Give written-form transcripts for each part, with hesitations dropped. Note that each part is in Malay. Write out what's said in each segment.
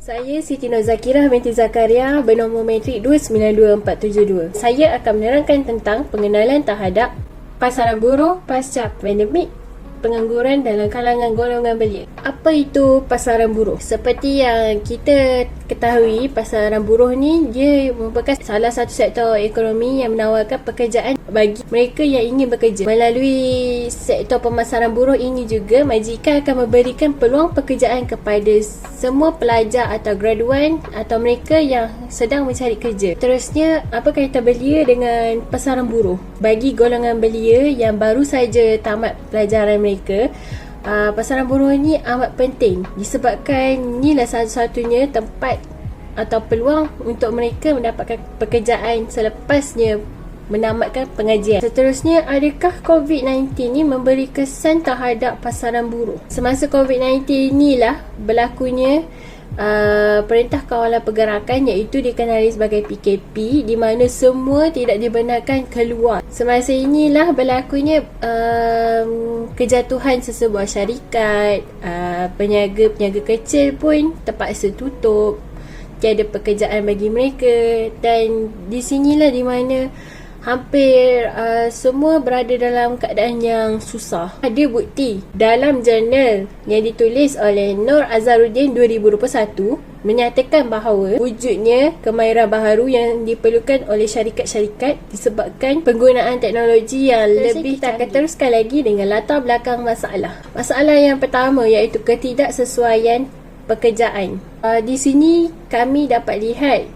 Saya Siti Nur Zakirah binti Zakaria bernombor matrik 292472. Saya akan menerangkan tentang pengenalan terhadap pasaran buruh pasca pandemik, pengangguran dalam kalangan golongan belia. Apa itu pasaran buruh? Seperti yang kita ketahui, pasaran buruh ni dia merupakan salah satu sektor ekonomi yang menawarkan pekerjaan bagi mereka yang ingin bekerja. Melalui sektor pemasaran buruh ini juga, majikan akan memberikan peluang pekerjaan kepada semua pelajar atau graduan atau mereka yang sedang mencari kerja. Terusnya, apa kaitan belia dengan pasaran buruh? Bagi golongan belia yang baru saja tamat pelajaran mereka, pasaran buruh ni amat penting disebabkan inilah satu-satunya tempat atau peluang untuk mereka mendapatkan pekerjaan selepasnya menamatkan pengajian. Seterusnya, adakah COVID-19 ni memberi kesan terhadap pasaran buruh? Semasa COVID-19 inilah berlakunya Perintah Kawalan Pergerakan, iaitu dikenali sebagai PKP, di mana semua tidak dibenarkan keluar. Semasa inilah berlakunya kejatuhan sesebuah syarikat, peniaga-peniaga kecil pun terpaksa tutup, tiada pekerjaan bagi mereka, dan di sinilah di mana hampir semua berada dalam keadaan yang susah. Ada bukti dalam jurnal yang ditulis oleh Nur Azharuddin 2021 menyatakan bahawa wujudnya kemahiran baharu yang diperlukan oleh syarikat-syarikat disebabkan penggunaan teknologi yang lebih. Kita akan teruskan lagi dengan latar belakang masalah. Masalah yang pertama iaitu ketidaksesuaian pekerjaan. Di sini kami dapat lihat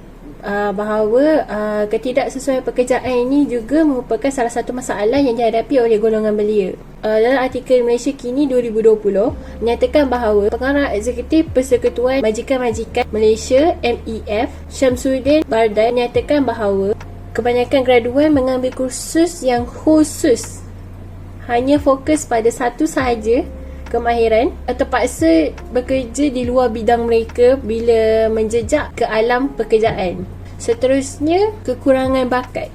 bahawa ketidaksesuaian pekerjaan ini juga merupakan salah satu masalah yang dihadapi oleh golongan belia. Dalam artikel Malaysia Kini 2020 menyatakan bahawa Pengarah Eksekutif Persekutuan Majikan-Majikan Malaysia MEF Syamsuddin Bardan menyatakan bahawa kebanyakan graduan mengambil kursus yang khusus hanya fokus pada satu sahaja kemahiran, terpaksa bekerja di luar bidang mereka bila menjejak ke alam pekerjaan. Seterusnya, kekurangan bakat.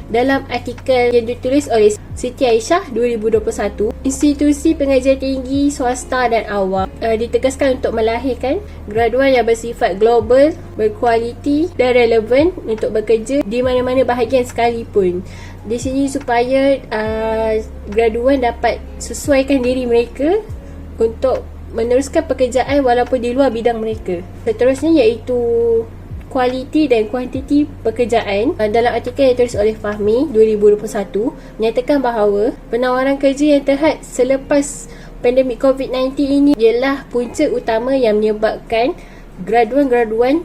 Dalam artikel yang ditulis oleh Siti Aisyah 2021, institusi pengajian tinggi swasta dan awam ditegaskan untuk melahirkan graduan yang bersifat global, berkualiti dan relevan untuk bekerja di mana-mana bahagian sekalipun. Di sini supaya graduan dapat sesuaikan diri mereka untuk meneruskan pekerjaan walaupun di luar bidang mereka. Seterusnya iaitu kualiti dan kuantiti pekerjaan. Dalam artikel yang ditulis oleh Fahmi 2021 menyatakan bahawa penawaran kerja yang terhad selepas pandemik COVID-19 ini ialah punca utama yang menyebabkan graduan-graduan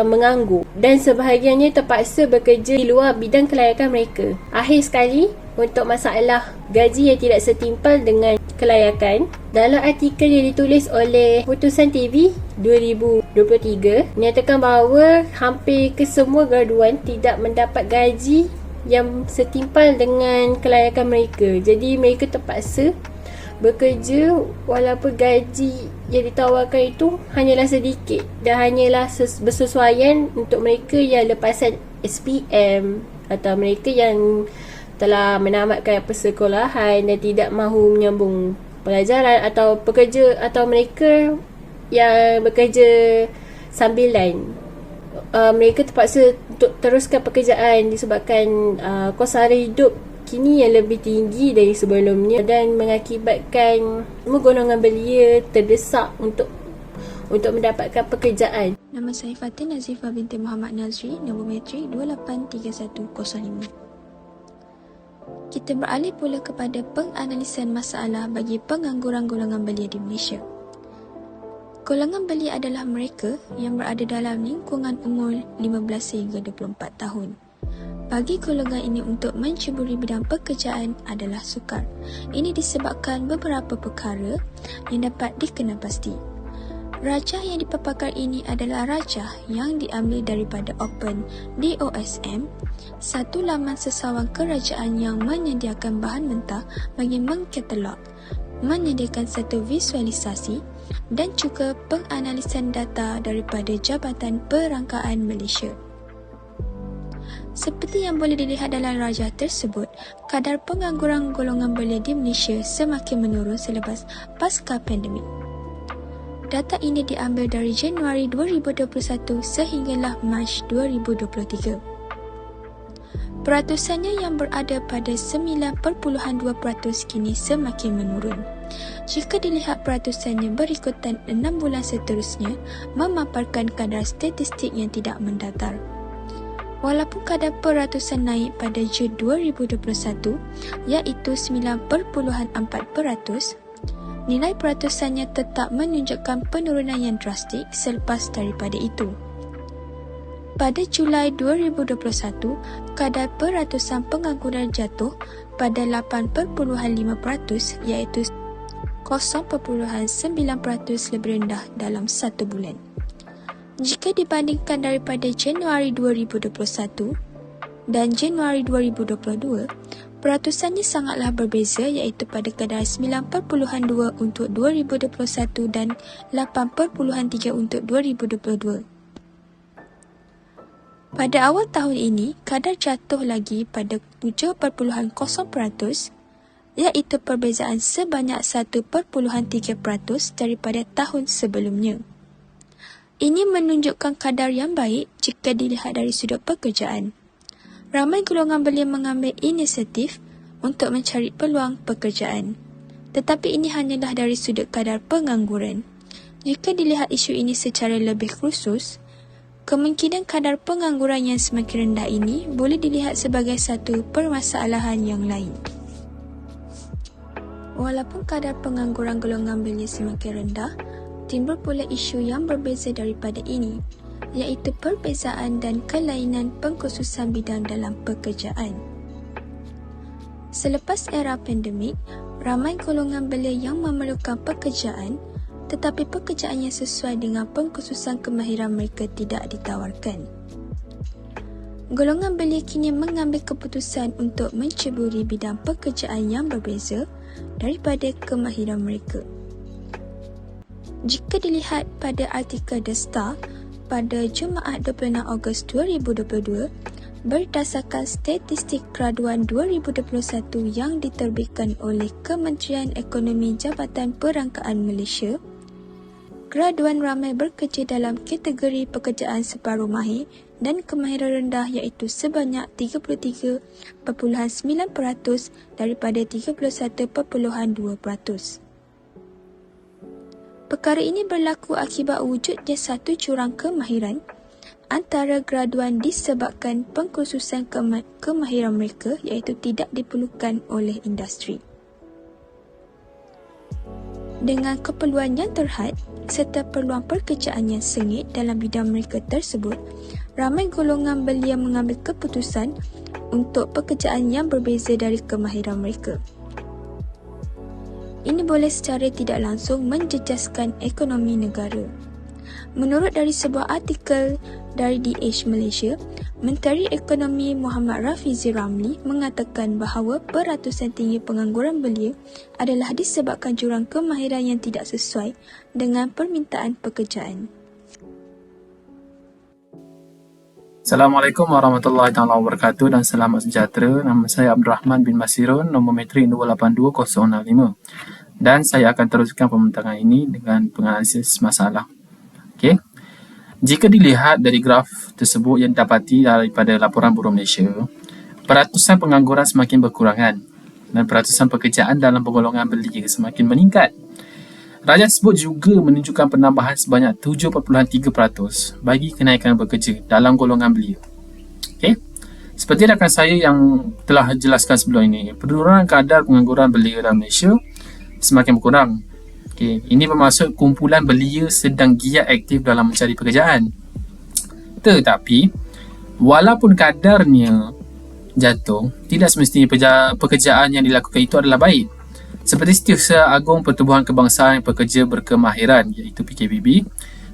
menganggur dan sebahagiannya terpaksa bekerja di luar bidang kelayakan mereka. Akhir sekali, untuk masalah gaji yang tidak setimpal dengan kelayakan, dalam artikel yang ditulis oleh Putusan TV 2023 menyatakan bahawa hampir kesemua graduan tidak mendapat gaji yang setimpal dengan kelayakan mereka. Jadi mereka terpaksa bekerja walaupun gaji yang ditawarkan itu hanyalah sedikit dan hanyalah bersesuaian untuk mereka yang lepasan SPM atau mereka yang telah menamatkan persekolahan dan tidak mahu menyambung pelajaran, atau pekerja atau mereka yang bekerja sambilan. Mereka terpaksa untuk teruskan pekerjaan disebabkan kos sara hidup kini yang lebih tinggi dari sebelumnya dan mengakibatkan semua golongan belia terdesak untuk mendapatkan pekerjaan. Nama saya Fatin Nazifah binti Muhammad Nazri, nombor matrik 283105. Kita beralih pula kepada penganalisan masalah bagi pengangguran golongan belia di Malaysia. Golongan belia adalah mereka yang berada dalam lingkungan umur 15 hingga 24 tahun. Bagi golongan ini untuk menceburi bidang pekerjaan adalah sukar. Ini disebabkan beberapa perkara yang dapat dikenal pasti. Rajah yang dipaparkan ini adalah rajah yang diambil daripada Open DOSM, satu laman sesawan kerajaan yang menyediakan bahan mentah bagi mengkatalog, menyediakan satu visualisasi dan juga penganalisan data daripada Jabatan Perangkaan Malaysia. Seperti yang boleh dilihat dalam rajah tersebut, kadar pengangguran golongan belia di Malaysia semakin menurun selepas pasca pandemik. Data ini diambil dari Januari 2021 sehinggalah Mac 2023. Peratusannya yang berada pada 9.2% kini semakin menurun. Jika dilihat peratusannya berikutan 6 bulan seterusnya, memaparkan kadar statistik yang tidak mendatar. Walaupun kadar peratusan naik pada Jun 2021, iaitu 9.4%, nilai peratusannya tetap menunjukkan penurunan yang drastik selepas daripada itu. Pada Julai 2021, kadar peratusan pengangguran jatuh pada 8.5%, iaitu 0.9% lebih rendah dalam satu bulan. Jika dibandingkan daripada Januari 2021 dan Januari 2022, peratusannya sangatlah berbeza, iaitu pada kadar 9.2 untuk 2021 dan 8.3 untuk 2022. Pada awal tahun ini, kadar jatuh lagi pada 7.0%, iaitu perbezaan sebanyak 1.3% daripada tahun sebelumnya. Ini menunjukkan kadar yang baik jika dilihat dari sudut pekerjaan. Ramai golongan belia mengambil inisiatif untuk mencari peluang pekerjaan. Tetapi ini hanyalah dari sudut kadar pengangguran. Jika dilihat isu ini secara lebih khusus, kemungkinan kadar pengangguran yang semakin rendah ini boleh dilihat sebagai satu permasalahan yang lain. Walaupun kadar pengangguran golongan belia semakin rendah, timbul pula isu yang berbeza daripada ini, iaitu perbezaan dan kelainan pengkhususan bidang dalam pekerjaan. Selepas era pandemik, ramai golongan belia yang memerlukan pekerjaan, tetapi pekerjaan yang sesuai dengan pengkhususan kemahiran mereka tidak ditawarkan. Golongan belia kini mengambil keputusan untuk menceburi bidang pekerjaan yang berbeza daripada kemahiran mereka. Jika dilihat pada artikel The Star pada Jumaat 26 Ogos 2022, berdasarkan statistik graduan 2021 yang diterbitkan oleh Kementerian Ekonomi Jabatan Perangkaan Malaysia, graduan ramai bekerja dalam kategori pekerjaan separuh mahir dan kemahiran rendah, iaitu sebanyak 33.9% daripada 31.2%. Perkara ini berlaku akibat wujudnya satu jurang kemahiran antara graduan disebabkan pengkhususan kemahiran mereka, iaitu tidak diperlukan oleh industri. Dengan keperluan yang terhad serta peluang pekerjaan yang sengit dalam bidang mereka tersebut, ramai golongan belia mengambil keputusan untuk pekerjaan yang berbeza dari kemahiran mereka. Ini boleh secara tidak langsung menjejaskan ekonomi negara. Menurut dari sebuah artikel dari DH Malaysia, Menteri Ekonomi Muhammad Rafizi Ramli mengatakan bahawa peratusan tinggi pengangguran belia adalah disebabkan jurang kemahiran yang tidak sesuai dengan permintaan pekerjaan. Assalamualaikum warahmatullahi wabarakatuh dan selamat sejahtera. Nama saya Abdul Rahman bin Masirun, nombor metrik 282065. Dan saya akan teruskan pembincangan ini dengan penganalisis masalah. Okey. Jika dilihat dari graf tersebut yang didapati daripada laporan Buruh Malaysia, peratusan pengangguran semakin berkurangan dan peratusan pekerjaan dalam penggolongan belia semakin meningkat. Rajah tersebut juga menunjukkan penambahan sebanyak 7.3% bagi kenaikan bekerja dalam golongan belia. Okay. Seperti rakan saya yang telah jelaskan sebelum ini, penurunan kadar pengangguran belia dalam Malaysia semakin berkurang. Okay. Ini bermaksud kumpulan belia sedang giat aktif dalam mencari pekerjaan. Tetapi, walaupun kadarnya jatuh, tidak semestinya pekerjaan yang dilakukan itu adalah baik. Seperti Setiausaha Agung Pertubuhan Kebangsaan Pekerja Berkemahiran, iaitu PKBB,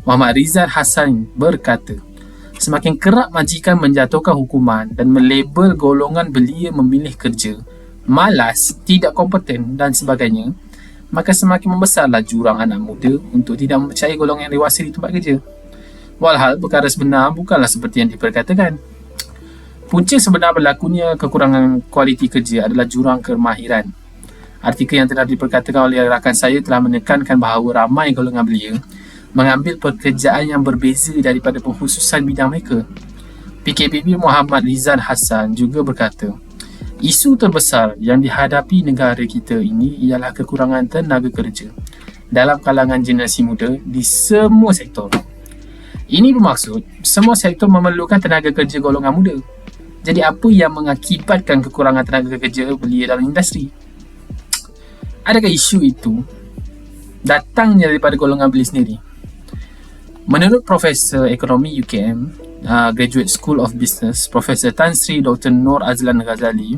Muhammad Rizal Hassan berkata, semakin kerap majikan menjatuhkan hukuman dan melabel golongan belia memilih kerja, malas, tidak kompeten dan sebagainya, maka semakin membesarlah jurang anak muda untuk tidak mempercayai golongan yang dewasa di tempat kerja. Walhal perkara sebenar bukanlah seperti yang diperkatakan. Punca sebenar berlakunya kekurangan kualiti kerja adalah jurang kemahiran. Artikel yang telah diperkatakan oleh rakan saya telah menekankan bahawa ramai golongan belia mengambil pekerjaan yang berbeza daripada pengkhususan bidang mereka. PKPB Muhammad Rizal Hassan juga berkata, isu terbesar yang dihadapi negara kita ini ialah kekurangan tenaga kerja dalam kalangan generasi muda di semua sektor. Ini bermaksud semua sektor memerlukan tenaga kerja golongan muda. Jadi apa yang mengakibatkan kekurangan tenaga kerja belia dalam industri? Adakah isu itu datangnya daripada golongan belia sendiri? Menurut Profesor Ekonomi UKM, Graduate School of Business, Profesor Tan Sri Dr. Nur Azlan Ghazali,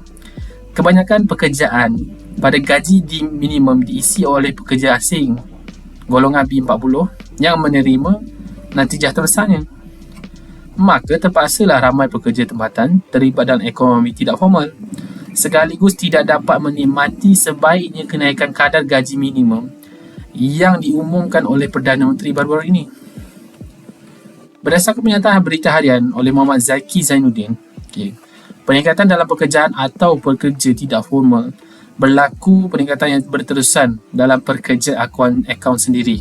kebanyakan pekerjaan pada gaji di minimum diisi oleh pekerja asing golongan B40 yang menerima natijah terbesarnya. Maka terpaksalah ramai pekerja tempatan terlibat dalam ekonomi tidak formal sekaligus tidak dapat menikmati sebaiknya kenaikan kadar gaji minimum yang diumumkan oleh Perdana Menteri baru-baru ini. Berdasarkan pernyataan berita harian oleh Muhammad Zaki Zainuddin, peningkatan dalam pekerjaan atau pekerja tidak formal berlaku peningkatan yang berterusan dalam pekerja akaun sendiri.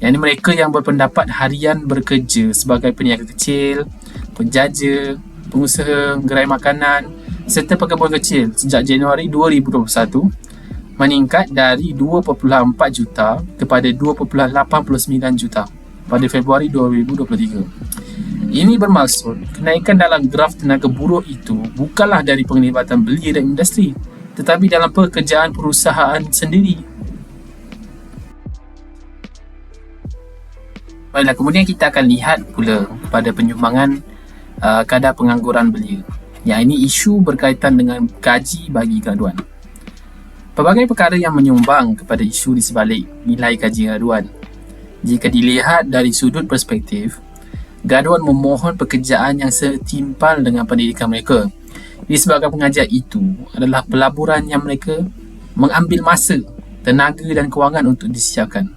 Yang ini mereka yang berpendapat harian bekerja sebagai peniaga kecil, penjaja, pengusaha gerai makanan serta pekebun kecil sejak Januari 2021 meningkat dari 2.4 juta kepada 2.89 juta pada Februari 2023. Ini bermaksud kenaikan dalam graf tenaga buruh itu bukanlah dari penglibatan belia dan industri, tetapi dalam pekerjaan perusahaan sendiri. Baiklah, kemudian kita akan lihat pula pada penyumbangan kadar pengangguran belia. Yang ini isu berkaitan dengan gaji bagi graduan. Pelbagai perkara yang menyumbang kepada isu di sebalik nilai gaji graduan. Jika dilihat dari sudut perspektif, graduan memohon pekerjaan yang setimpal dengan pendidikan mereka. Disebabkan pengajar itu adalah pelaburan yang mereka mengambil masa, tenaga dan kewangan untuk disiapkan.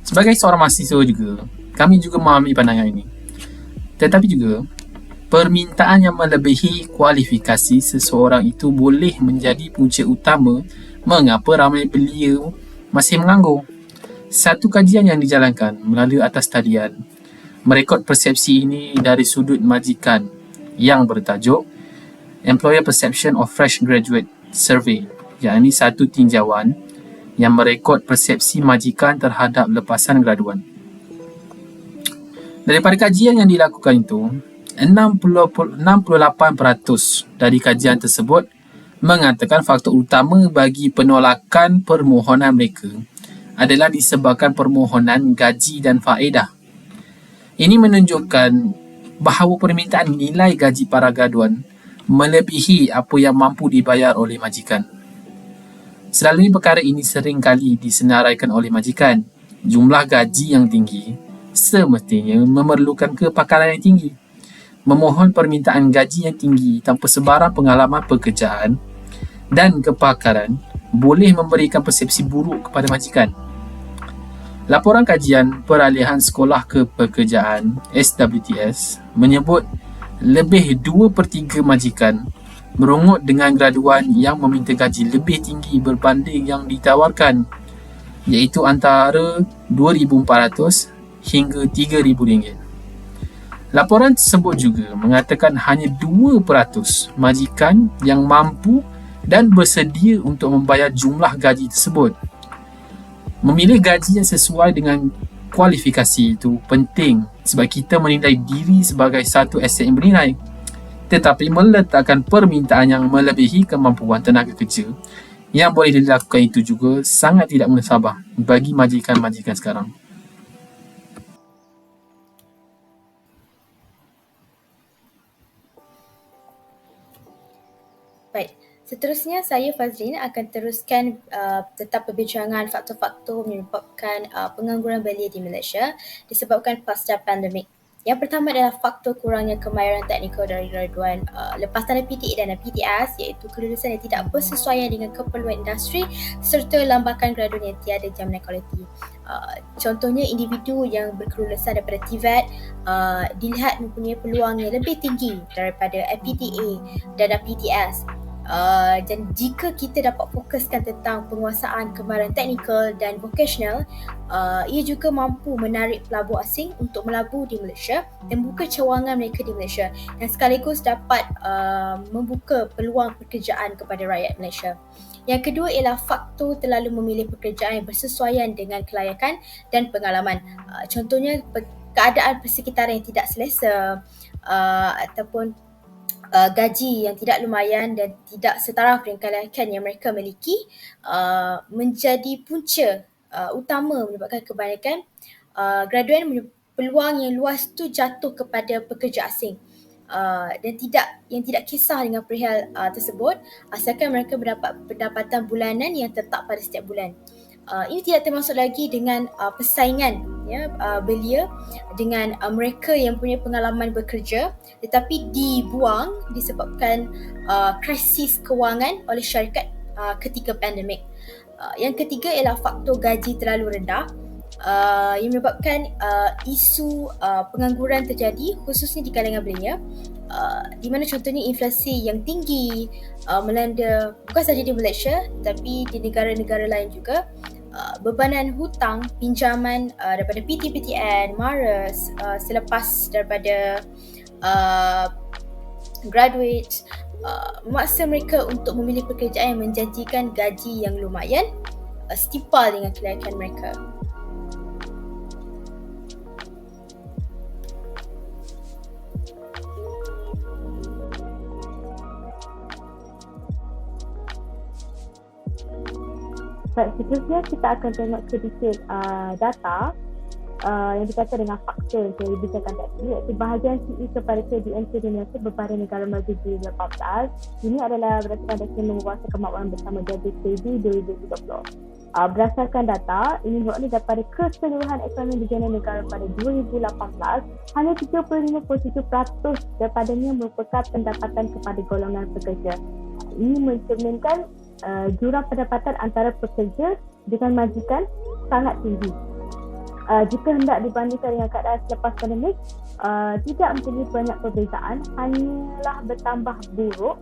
Sebagai seorang mahasiswa juga, kami juga memahami pandangan ini. Tetapi juga, permintaan yang melebihi kualifikasi seseorang itu boleh menjadi punca utama mengapa ramai belia masih menganggur. Satu kajian yang dijalankan melalui atas talian merekod persepsi ini dari sudut majikan yang bertajuk Employer Perception of Fresh Graduate Survey, yang ini satu tinjauan yang merekod persepsi majikan terhadap lepasan graduan. Daripada kajian yang dilakukan itu, 68% dari kajian tersebut mengatakan faktor utama bagi penolakan permohonan mereka adalah disebabkan permohonan gaji dan faedah. Ini menunjukkan bahawa permintaan nilai gaji para graduan melebihi apa yang mampu dibayar oleh majikan. Selalunya perkara ini sering kali disenaraikan oleh majikan. Jumlah gaji yang tinggi semestinya memerlukan kepakaran yang tinggi. Memohon permintaan gaji yang tinggi tanpa sebarang pengalaman pekerjaan dan kepakaran boleh memberikan persepsi buruk kepada majikan. Laporan kajian peralihan sekolah ke pekerjaan SWTS menyebut lebih 2/3 majikan merungut dengan graduan yang meminta gaji lebih tinggi berbanding yang ditawarkan, iaitu antara RM2,400 hingga RM3,000. Laporan tersebut juga mengatakan hanya 2% majikan yang mampu dan bersedia untuk membayar jumlah gaji tersebut. Memilih gaji yang sesuai dengan kualifikasi itu penting sebab kita menilai diri sebagai satu aset yang bernilai. Tetapi meletakkan permintaan yang melebihi kemampuan tenaga kerja yang boleh dilakukan itu juga sangat tidak musabah bagi majikan-majikan sekarang. Baik, seterusnya saya Fazlin akan teruskan tentang perbincangan faktor-faktor menyebabkan pengangguran belia di Malaysia disebabkan pasca pandemik. Yang pertama adalah faktor kurangnya kemahiran teknikal dari graduan lepas tanda PTA dan PTS, iaitu kelulusan yang tidak bersesuaian dengan keperluan industri serta lambakan graduan yang tiada jaminan kualiti. Contohnya individu yang berkelulusan daripada TVET dilihat mempunyai peluang yang lebih tinggi daripada PTA dan PTS. Dan jika kita dapat fokuskan tentang penguasaan kemahiran teknikal dan vocational, ia juga mampu menarik pelabur asing untuk melabur di Malaysia dan membuka cawangan mereka di Malaysia, dan sekaligus dapat membuka peluang pekerjaan kepada rakyat Malaysia. Yang kedua ialah faktor terlalu memilih pekerjaan yang bersesuaian dengan kelayakan dan pengalaman. Contohnya keadaan persekitaran yang tidak selesa, ataupun gaji yang tidak lumayan dan tidak setaraf dengan kelayakan yang mereka miliki, menjadi punca utama menyebabkan kebanyakan graduan peluang yang luas tu jatuh kepada pekerja asing. Dan yang tidak kisah dengan perihal tersebut, asalkan mereka mendapat pendapatan bulanan yang tetap pada setiap bulan. Ini tidak termasuk lagi dengan persaingan belia dengan mereka yang punya pengalaman bekerja tetapi dibuang disebabkan krisis kewangan oleh syarikat ketika pandemik. Yang ketiga ialah faktor gaji terlalu rendah, yang menyebabkan isu pengangguran terjadi khususnya di kalangan belia, di mana contohnya inflasi yang tinggi melanda bukan sahaja di Malaysia tapi di negara-negara lain juga. Bebanan hutang pinjaman daripada PT-PTN, MARAS selepas daripada graduate memaksa mereka untuk memilih pekerjaan yang menjanjikan gaji yang lumayan setimpal dengan kelayakan mereka. Baik, seterusnya kita akan tengok sedikit data yang berkaitan dengan faktor yang dibincangkan tadi, iaitu bahagian CE kepada KDNC di Malaysia berbanding negara maju di 2014. Ini adalah berdasarkan data menguasai kemampuan bersama WKB 2030. Berdasarkan data, ini bermakna daripada keseluruhan ekonomi di negara pada 2018, hanya 35.7% daripadanya merupakan pendapatan kepada golongan pekerja. Ini mencerminkan jurang pendapatan antara pekerja dengan majikan sangat tinggi. Jika hendak dibandingkan dengan keadaan selepas pandemik, tidak mempunyai banyak perbezaan, hanyalah bertambah buruk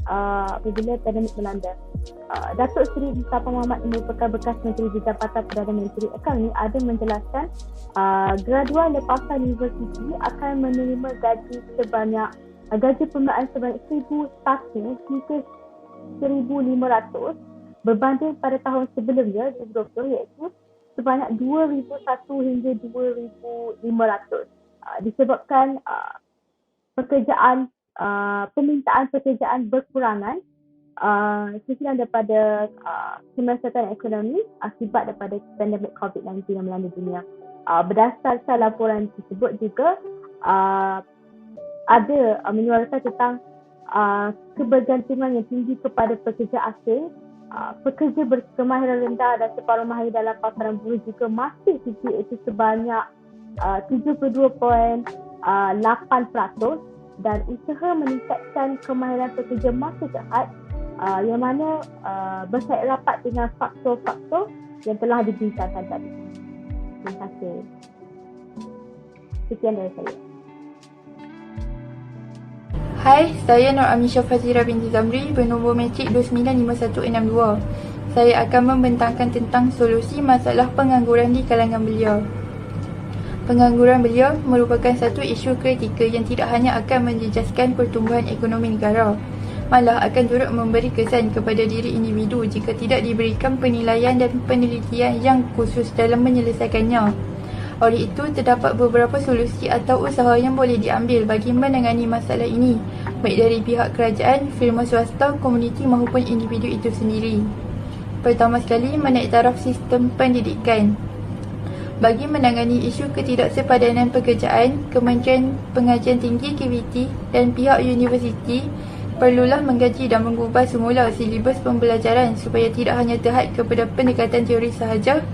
apabila pandemik melanda. Datuk Seri Mustafa Mohamed merupakan bekas Menteri di Jabatan Perdana Menteri Ekonomi ada menjelaskan graduan lepasan universiti akan menerima gaji permulaan sebanyak 1,100 hingga 1,500 berbanding pada tahun sebelumnya 2020 iaitu sebanyak 2,001 hingga 2,500. Disebabkan permintaan pekerjaan berkurangan sisiran daripada kemerosotan ekonomi akibat daripada pandemik COVID-19 yang melanda dunia. Berdasarkan laporan tersebut juga ada menyuarakan tentang kebergantungan yang tinggi kepada pekerja asing. Pekerja berkemahiran rendah dan separuh mahir dalam pasaran buruh juga masih tinggi, iaitu sebanyak 72.8%, dan usaha meningkatkan kemahiran pekerja masih terhad, yang mana berkait rapat dengan faktor-faktor yang telah dibincangkan tadi. Terima kasih. Sekian dari saya. Hai, saya Nur Amisha Fazira binti Zamri bernombor metrik 295162. Saya akan membentangkan tentang solusi masalah pengangguran di kalangan belia. Pengangguran belia merupakan satu isu kritikal yang tidak hanya akan menjejaskan pertumbuhan ekonomi negara, malah akan turut memberi kesan kepada diri individu jika tidak diberikan penilaian dan penelitian yang khusus dalam menyelesaikannya. Oleh itu, terdapat beberapa solusi atau usaha yang boleh diambil bagi menangani masalah ini, baik dari pihak kerajaan, firma swasta, komuniti maupun individu itu sendiri. Pertama sekali, menaik taraf sistem pendidikan. Bagi menangani isu ketidaksepadanan pekerjaan, Kementerian Pengajian Tinggi KVT dan pihak universiti perlulah mengkaji dan mengubah semula silibus pembelajaran supaya tidak hanya terhad kepada pendekatan teori sahaja.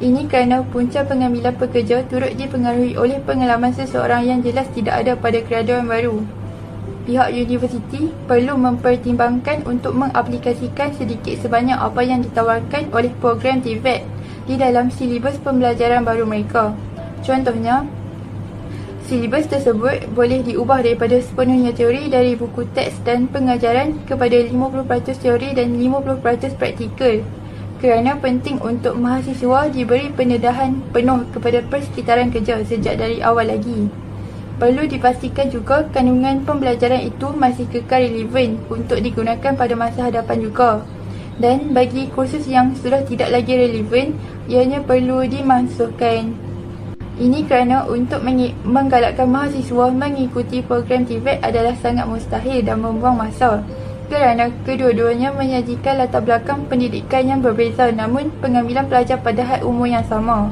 Ini kerana punca pengambilan pekerja turut dipengaruhi oleh pengalaman seseorang yang jelas tidak ada pada graduan baru. Pihak universiti perlu mempertimbangkan untuk mengaplikasikan sedikit sebanyak apa yang ditawarkan oleh program TVET di dalam silibus pembelajaran baru mereka. Contohnya, Silibus tersebut boleh diubah daripada sepenuhnya teori dari buku teks dan pengajaran kepada 50% teori dan 50% praktikal, kerana penting untuk mahasiswa diberi pendedahan penuh kepada persekitaran kerja sejak dari awal lagi. Perlu dipastikan juga kandungan pembelajaran itu masih kekal relevan untuk digunakan pada masa hadapan juga. Dan bagi kursus yang sudah tidak lagi relevan, ianya perlu dimansuhkan. Ini kerana untuk menggalakkan mahasiswa mengikuti program TVET adalah sangat mustahil dan membuang masa, kerana kedua-duanya menyajikan latar belakang pendidikan yang berbeza namun pengambilan pelajar pada had umur yang sama.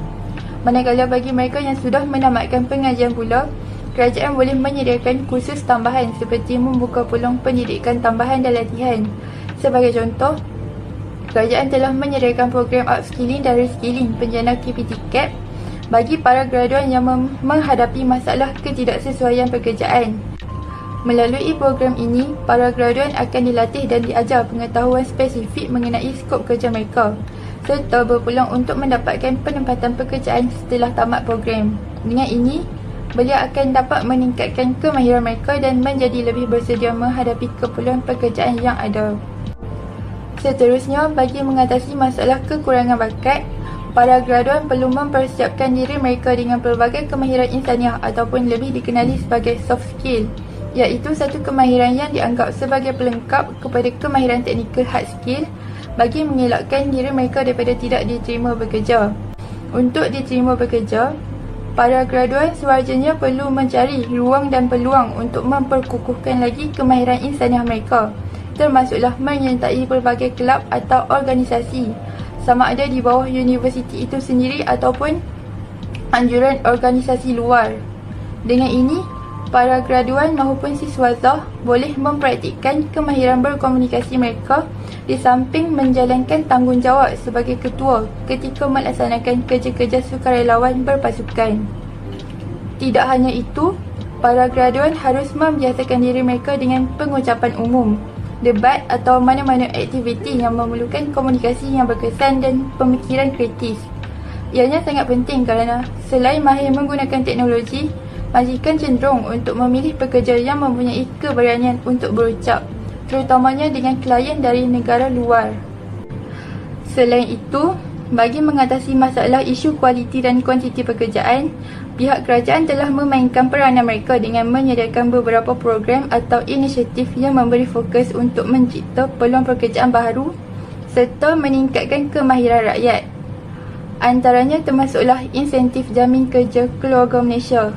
Manakala bagi mereka yang sudah menamatkan pengajian pula, kerajaan boleh menyediakan kursus tambahan seperti membuka peluang pendidikan tambahan dan latihan. Sebagai contoh, kerajaan telah menyediakan program upskilling dan reskilling penjana KPT CAP bagi para graduan yang menghadapi masalah ketidaksesuaian pekerjaan. Melalui program ini, para graduan akan dilatih dan diajar pengetahuan spesifik mengenai skop kerja mereka serta berpeluang untuk mendapatkan penempatan pekerjaan setelah tamat program. Dengan ini, beliau akan dapat meningkatkan kemahiran mereka dan menjadi lebih bersedia menghadapi keperluan pekerjaan yang ada. Seterusnya, bagi mengatasi masalah kekurangan bakat, para graduan perlu mempersiapkan diri mereka dengan pelbagai kemahiran insaniah ataupun lebih dikenali sebagai soft skill, iaitu satu kemahiran yang dianggap sebagai pelengkap kepada kemahiran teknikal hard skill bagi mengelakkan diri mereka daripada tidak diterima bekerja. Untuk diterima bekerja, para graduan sewajarnya perlu mencari ruang dan peluang untuk memperkukuhkan lagi kemahiran insaniah mereka, termasuklah menyertai pelbagai kelab atau organisasi, sama ada di bawah universiti itu sendiri ataupun anjuran organisasi luar. Dengan ini, para graduan maupun siswazah boleh mempraktikkan kemahiran berkomunikasi mereka di samping menjalankan tanggungjawab sebagai ketua ketika melaksanakan kerja-kerja sukarelawan berpasukan. Tidak hanya itu, para graduan harus membiasakan diri mereka dengan pengucapan umum, debat atau mana-mana aktiviti yang memerlukan komunikasi yang berkesan dan pemikiran kritis. Ianya sangat penting kerana selain mahir menggunakan teknologi, majikan cenderung untuk memilih pekerja yang mempunyai keberanian untuk berucap, terutamanya dengan klien dari negara luar. Selain itu, bagi mengatasi masalah isu kualiti dan kuantiti pekerjaan, pihak kerajaan telah memainkan peranan mereka dengan menyediakan beberapa program atau inisiatif yang memberi fokus untuk mencipta peluang pekerjaan baru serta meningkatkan kemahiran rakyat. Antaranya termasuklah insentif jamin kerja keluarga Malaysia.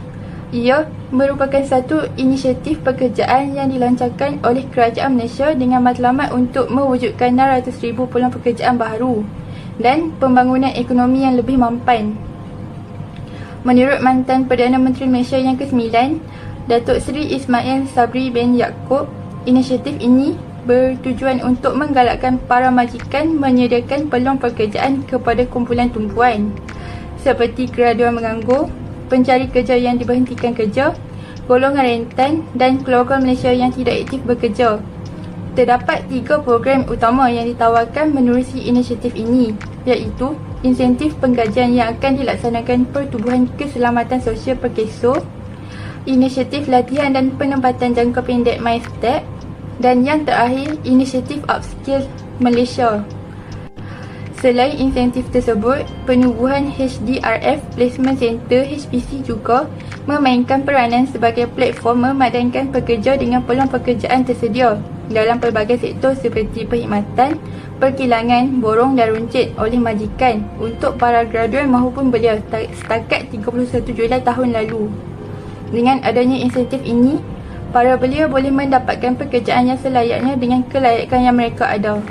Ia merupakan satu inisiatif pekerjaan yang dilancarkan oleh kerajaan Malaysia dengan matlamat untuk mewujudkan 600,000 peluang pekerjaan baru dan pembangunan ekonomi yang lebih mampan. Menurut mantan Perdana Menteri Malaysia yang ke-9, Datuk Seri Ismail Sabri bin Yaakob, inisiatif ini bertujuan untuk menggalakkan para majikan menyediakan peluang pekerjaan kepada kumpulan tumpuan seperti graduan menganggur, pencari kerja yang diberhentikan kerja, golongan rentan dan keluarga Malaysia yang tidak aktif bekerja. Terdapat 3 program utama yang ditawarkan menerusi inisiatif ini, iaitu insentif penggajian yang akan dilaksanakan Pertubuhan Keselamatan Sosial Perkeso, inisiatif latihan dan penempatan jangka pendek MyStep, dan yang terakhir, inisiatif Upskill Malaysia. Selain insentif tersebut, penubuhan HDRF Placement Center HPC juga memainkan peranan sebagai platform memadankan pekerja dengan peluang pekerjaan tersedia dalam pelbagai sektor seperti perkhidmatan, perkilangan, borong dan runcit oleh majikan untuk para graduan maupun belia setakat 31 Julai tahun lalu. Dengan adanya insentif ini, para belia boleh mendapatkan pekerjaan yang selayaknya dengan kelayakan yang mereka ada.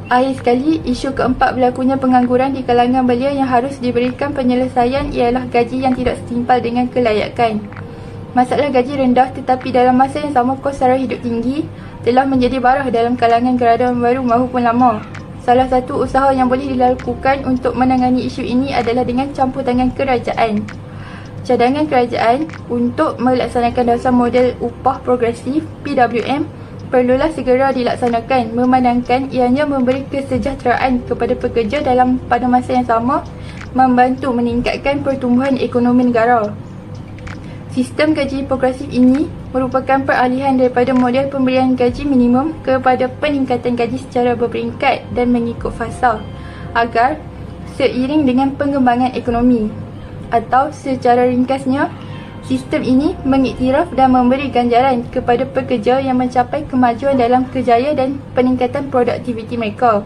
Akhir sekali, isu keempat berlakunya pengangguran di kalangan belia yang harus diberikan penyelesaian ialah gaji yang tidak setimpal dengan kelayakan. Masalah gaji rendah tetapi dalam masa yang sama kos sara hidup tinggi telah menjadi barah dalam kalangan graduan baru maupun lama. Salah satu usaha yang boleh dilakukan untuk menangani isu ini adalah dengan campur tangan kerajaan. Cadangan kerajaan untuk melaksanakan dasar model upah progresif PWM perlulah segera dilaksanakan, memandangkan ianya memberi kesejahteraan kepada pekerja pada masa yang sama membantu meningkatkan pertumbuhan ekonomi negara. Sistem gaji progresif ini merupakan peralihan daripada model pemberian gaji minimum kepada peningkatan gaji secara berperingkat dan mengikut fasa agar seiring dengan pengembangan ekonomi. Atau secara ringkasnya, sistem ini mengiktiraf dan memberi ganjaran kepada pekerja yang mencapai kemajuan dalam kerjaya dan peningkatan produktiviti mereka.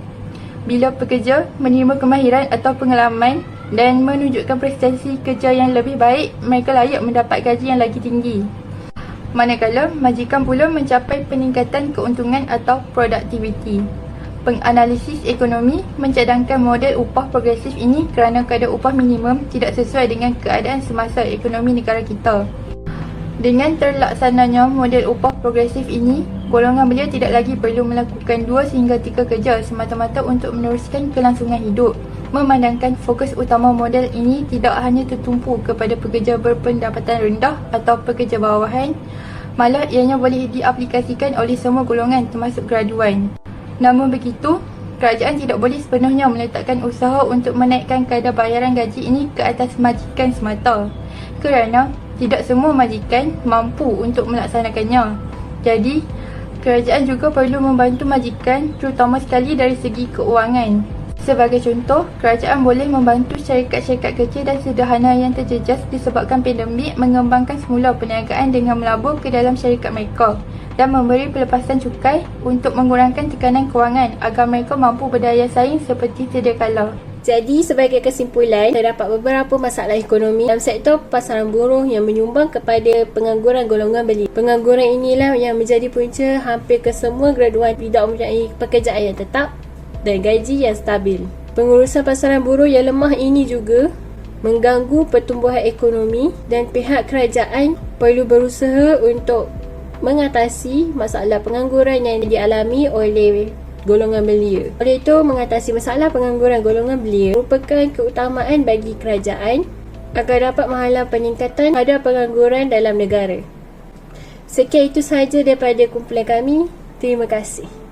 Bila pekerja menerima kemahiran atau pengalaman dan menunjukkan prestasi kerja yang lebih baik, mereka layak mendapat gaji yang lagi tinggi. Manakala majikan pula mencapai peningkatan keuntungan atau produktiviti. Penganalisis ekonomi mencadangkan model upah progresif ini kerana kadar upah minimum tidak sesuai dengan keadaan semasa ekonomi negara kita. Dengan terlaksananya model upah progresif ini, golongan belia tidak lagi perlu melakukan 2 hingga 3 kerja semata-mata untuk meneruskan kelangsungan hidup. Memandangkan fokus utama model ini tidak hanya tertumpu kepada pekerja berpendapatan rendah atau pekerja bawahan, malah ianya boleh diaplikasikan oleh semua golongan termasuk graduan. Namun begitu, kerajaan tidak boleh sepenuhnya meletakkan usaha untuk menaikkan kadar bayaran gaji ini ke atas majikan semata, kerana tidak semua majikan mampu untuk melaksanakannya. Jadi, kerajaan juga perlu membantu majikan terutama sekali dari segi keuangan. Sebagai contoh, kerajaan boleh membantu syarikat-syarikat kecil dan sederhana yang terjejas disebabkan pandemik mengembangkan semula perniagaan dengan melabur ke dalam syarikat mereka dan memberi pelepasan cukai untuk mengurangkan tekanan kewangan agar mereka mampu berdaya saing seperti sedia kala. Jadi sebagai kesimpulan, terdapat beberapa masalah ekonomi dalam sektor pasaran buruh yang menyumbang kepada pengangguran golongan belia. Pengangguran inilah yang menjadi punca hampir ke semua graduan tidak mempunyai pekerjaan yang tetap dan gaji yang stabil. Pengurusan pasaran buruh yang lemah ini juga mengganggu pertumbuhan ekonomi dan pihak kerajaan perlu berusaha untuk mengatasi masalah pengangguran yang dialami oleh golongan belia. Oleh itu, mengatasi masalah pengangguran golongan belia merupakan keutamaan bagi kerajaan agar dapat menghalang peningkatan kadar pengangguran dalam negara. Sekian itu sahaja daripada kumpulan kami. Terima kasih.